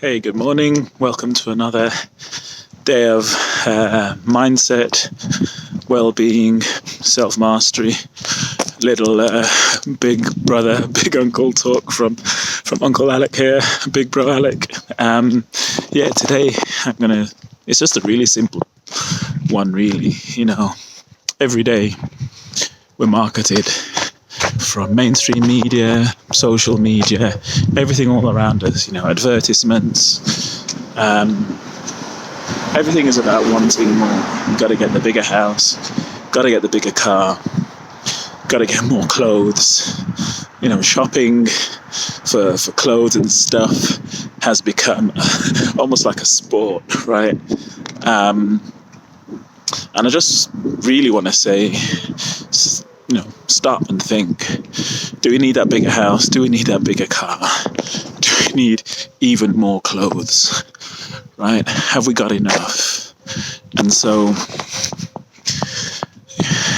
Hey, good morning. Welcome to another day of mindset, well-being, self-mastery. Little big brother, big uncle talk from Uncle Alec here, big bro Alec. Today it's just a really simple one, really. Every day we're marketed from mainstream media, social media, everything all around us, advertisements. Everything is about wanting more. You've got to get the bigger house, got to get the bigger car, got to get more clothes. Shopping for clothes and stuff has become almost like a sport, right? And I just really want to say, stop and think. Do we need that bigger house? Do we need that bigger car? Do we need even more clothes? Right? Have we got enough? And so,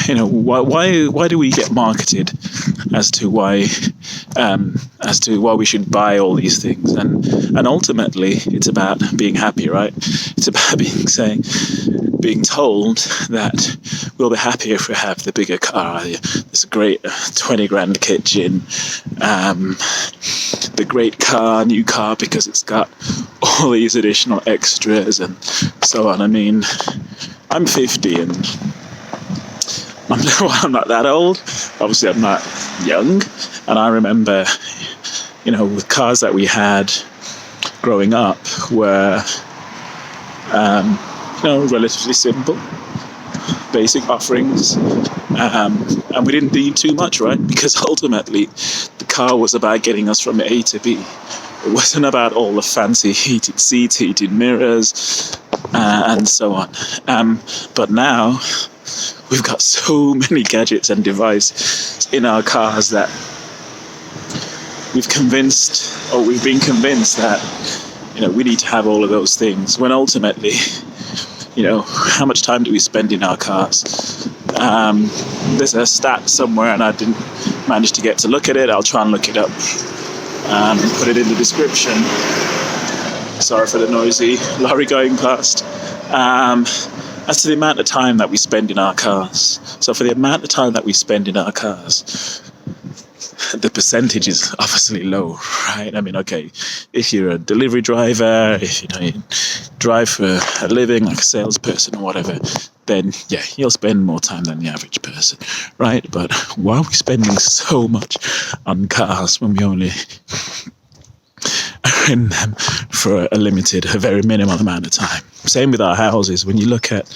why do we get marketed as to why we should buy all these things? And ultimately, it's about being happy, right? It's about being told that we'll be happier if we have the bigger car, this great 20 grand kitchen, the great new car because it's got all these additional extras and so on. I mean, I'm 50 and I'm not that old. Obviously, I'm not young. And I remember, with cars that we had growing up were relatively simple, basic offerings, and we didn't need too much, right? Because ultimately the car was about getting us from A to B. It wasn't about all the fancy heated seats, heated mirrors, and so on. But now we've got so many gadgets and devices in our cars that we've been convinced that we need to have all of those things, when ultimately, how much time do we spend in our cars? There's a stat somewhere and I didn't manage to get to look at it. I'll try and look it up and put it in the description. Sorry for the noisy lorry going past. As to the amount of time that we spend in our cars. So for the amount of time that we spend in our cars, the percentage is obviously low, right? I mean, okay, if you're a delivery driver, if you drive for a living, like a salesperson or whatever, then yeah, you'll spend more time than the average person, right? But why are we spending so much on cars when we only are in them for a very minimal amount of time? Same with our houses. When you look at,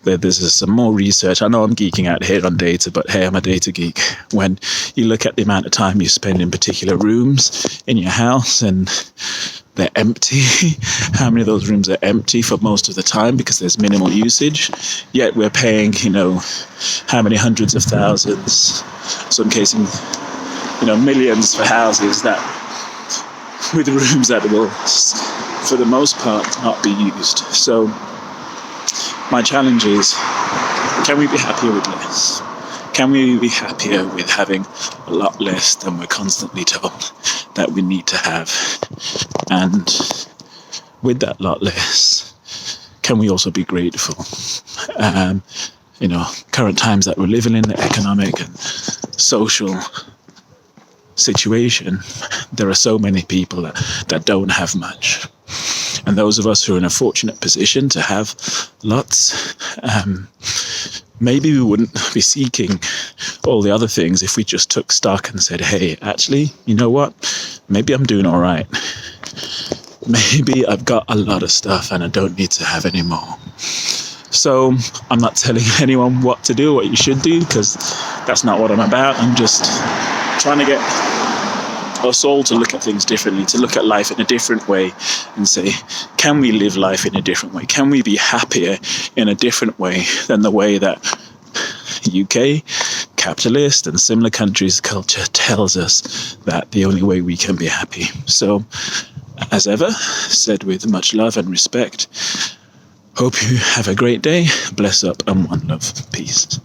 there's some more research. I know I'm geeking out here on data, but hey, I'm a data geek. When you look at the amount of time you spend in particular rooms in your house and they're empty, how many of those rooms are empty for most of the time because there's minimal usage, yet we're paying, how many hundreds of thousands, some cases, millions for houses that with rooms that will, for the most part, not be used. So my challenge is, can we be happier with less? Can we be happier with having a lot less than we're constantly told that we need to have? And with that lot less, can we also be grateful? Current times that we're living in, the economic and social situation, there are so many people that don't have much. And those of us who are in a fortunate position to have lots, maybe we wouldn't be seeking all the other things if we just took stock and said, hey, actually, you know what? Maybe I'm doing all right. Maybe I've got a lot of stuff and I don't need to have any more. So I'm not telling anyone what to do, what you should do, because that's not what I'm about. I'm just trying to get us all to look at things differently, to look at life in a different way and say, can we live life in a different way? Can we be happier in a different way than the way that UK, capitalist and similar countries' culture tells us that the only way we can be happy? So, as ever, said with much love and respect, hope you have a great day. Bless up and one love. Peace.